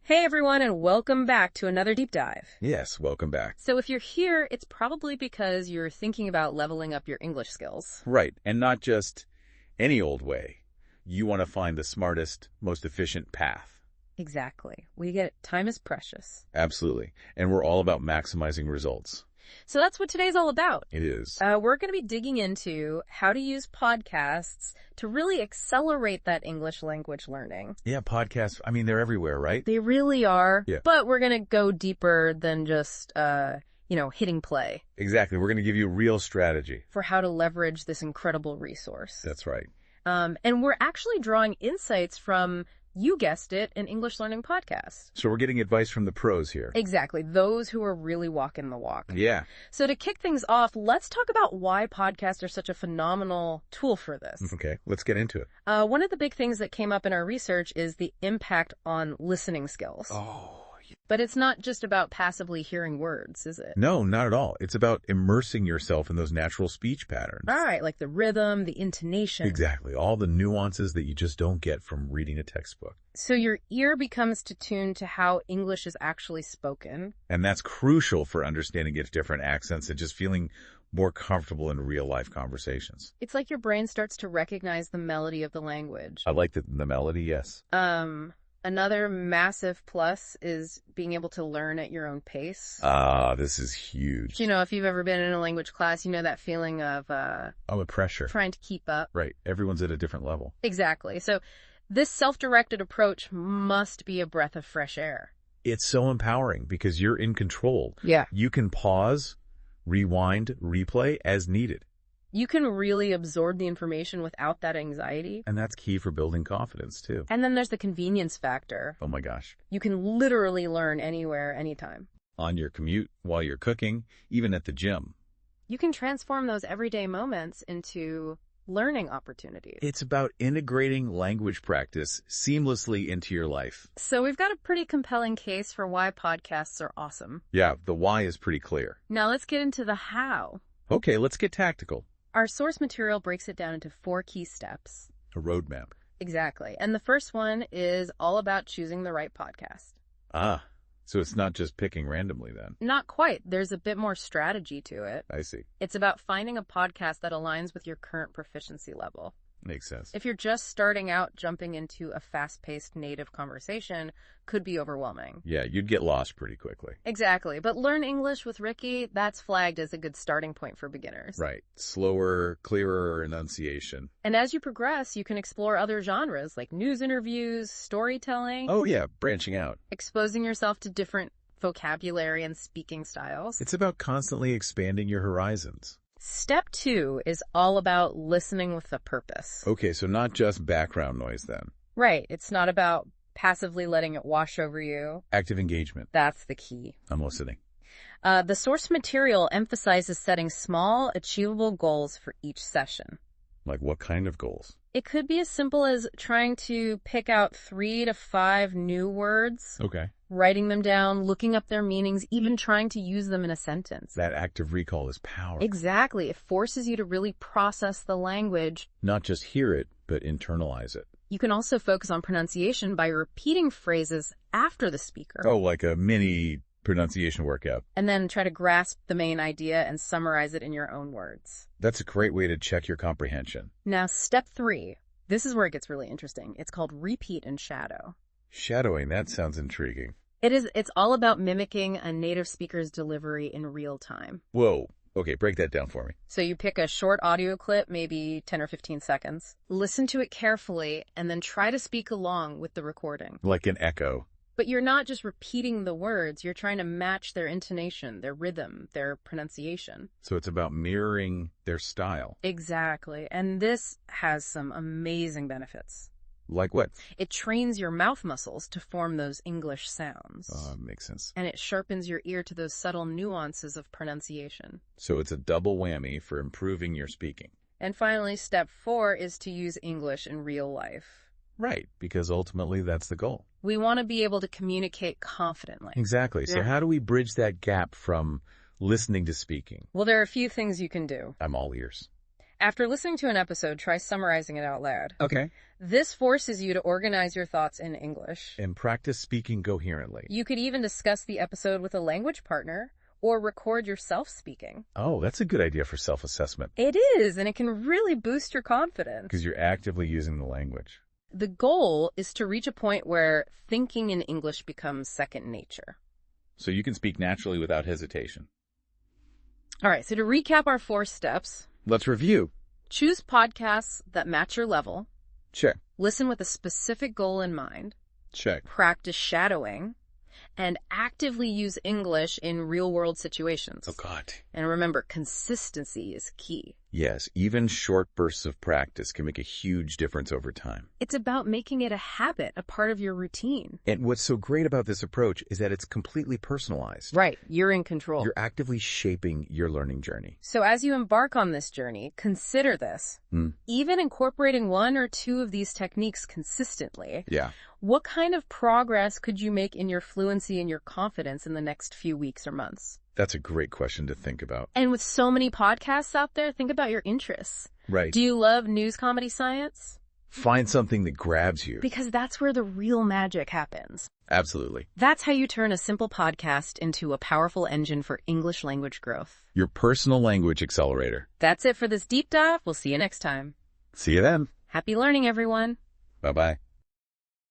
Hey everyone, and welcome back to another deep dive. Yes, welcome back. So if you're here, it's probably because you're thinking about leveling up your English skills. Right, and not just any old way. You want to find the smartest, most efficient path. Exactly. We get it. Time is precious. Absolutely. And we're all about maximizing results. So that's what today's all about. It is. We're going to be digging into how to use podcasts to really accelerate that English language learning. Yeah, podcasts, they're everywhere, right? They really are. Yeah. But we're going to go deeper than just, hitting play. Exactly. We're going to give you real strategy. For how to leverage this incredible resource. That's right. And we're actually drawing insights from, you guessed it, an English learning podcast. So we're getting advice from the pros here. Exactly. Those who are really walking the walk. Yeah. So to kick things off, let's talk about why podcasts are such a phenomenal tool for this. Okay, let's get into it. One of the big things that came up in our research is the impact on listening skills. Oh, But it's not just about passively hearing words, is it? no, not at all. It's about immersing yourself in those natural speech patterns. All right, like the rhythm, the intonation. Exactly. All the nuances that you just don't get from reading a textbook. So your ear becomes attuned to how English is actually spoken. And that's crucial for understanding its different accents and just feeling more comfortable in real-life conversations. It's like your brain starts to recognize the melody of the language. I like the melody, yes. Another massive plus is being able to learn at your own pace. This is huge. If you've ever been in a language class, you know that feeling of the pressure. trying to keep up. Right. Everyone's at a different level. Exactly. So this self-directed approach must be a breath of fresh air. It's so empowering because you're in control. Yeah. You can pause, rewind, replay as needed. You can really absorb the information without that anxiety. And that's key for building confidence, too. And then there's the convenience factor. Oh, my gosh. You can literally learn anywhere, anytime. On your commute, while you're cooking, even at the gym. You can transform those everyday moments into learning opportunities. It's about integrating language practice seamlessly into your life. So we've got a pretty compelling case for why podcasts are awesome. Yeah, the why is pretty clear. Now let's get into the how. Okay, let's get tactical. Our source material breaks it down into 4 key steps. A roadmap. Exactly. And the first one is all about choosing the right podcast. So it's not just picking randomly then. Not quite. There's a bit more strategy to it. I see. It's about finding a podcast that aligns with your current proficiency level. Makes sense. If you're just starting out, jumping into a fast-paced native conversation could be overwhelming. Yeah, you'd get lost pretty quickly. Exactly. But Learn English with Ricky, that's flagged as a good starting point for beginners. Right. Slower, clearer enunciation. And as you progress, you can explore other genres like news interviews, storytelling. Oh, yeah, branching out. Exposing yourself to different vocabulary and speaking styles. It's about constantly expanding your horizons. Step 2 is all about listening with a purpose. Okay, so not just background noise then. Right. It's not about passively letting it wash over you. Active engagement. That's the key. I'm listening. The source material emphasizes setting small, achievable goals for each session. Like what kind of goals? It could be as simple as trying to pick out 3 to 5 new words. Okay. Writing them down, looking up their meanings, even trying to use them in a sentence. That active recall is powerful. Exactly. It forces you to really process the language. Not just hear it, but internalize it. You can also focus on pronunciation by repeating phrases after the speaker. Oh, like a mini pronunciation workout. And then try to grasp the main idea and summarize it in your own words. That's a great way to check your comprehension. Now, step 3. This is where it gets really interesting. It's called repeat and shadow. Shadowing, that sounds intriguing. It's all about mimicking a native speaker's delivery in real time. Whoa. Okay, break that down for me. So you pick a short audio clip, maybe 10 or 15 seconds. Listen to it carefully, and then try to speak along with the recording. Like an echo. But you're not just repeating the words. You're trying to match their intonation, their rhythm, their pronunciation. So it's about mirroring their style. Exactly. And this has some amazing benefits. Like what? It trains your mouth muscles to form those English sounds. Makes sense. And it sharpens your ear to those subtle nuances of pronunciation. So it's a double whammy for improving your speaking. And finally, step 4 is to use English in real life. Right, because ultimately that's the goal. We want to be able to communicate confidently. Exactly. So how do we bridge that gap from listening to speaking? Well, there are a few things you can do. I'm all ears. After listening to an episode, try summarizing it out loud. Okay. This forces you to organize your thoughts in English. And practice speaking coherently. You could even discuss the episode with a language partner or record yourself speaking. Oh, that's a good idea for self-assessment. It is, and it can really boost your confidence. Because you're actively using the language. The goal is to reach a point where thinking in English becomes second nature. So you can speak naturally without hesitation. All right, so to recap our 4 steps. Let's review. Choose podcasts that match your level. Check. Listen with a specific goal in mind. Check. Practice shadowing. And actively use English in real-world situations. Oh, God. And remember, consistency is key. Yes, even short bursts of practice can make a huge difference over time. It's about making it a habit, a part of your routine. And what's so great about this approach is that it's completely personalized. Right, you're in control. You're actively shaping your learning journey. So as you embark on this journey, consider this. Even incorporating 1 or 2 of these techniques consistently. Yeah. What kind of progress could you make in your fluency and your confidence in the next few weeks or months? That's a great question to think about. And with so many podcasts out there, think about your interests. Right. Do you love news, comedy, science? Find something that grabs you. Because that's where the real magic happens. Absolutely. That's how you turn a simple podcast into a powerful engine for English language growth. Your personal language accelerator. That's it for this deep dive. We'll see you next time. See you then. Happy learning, everyone. Bye-bye.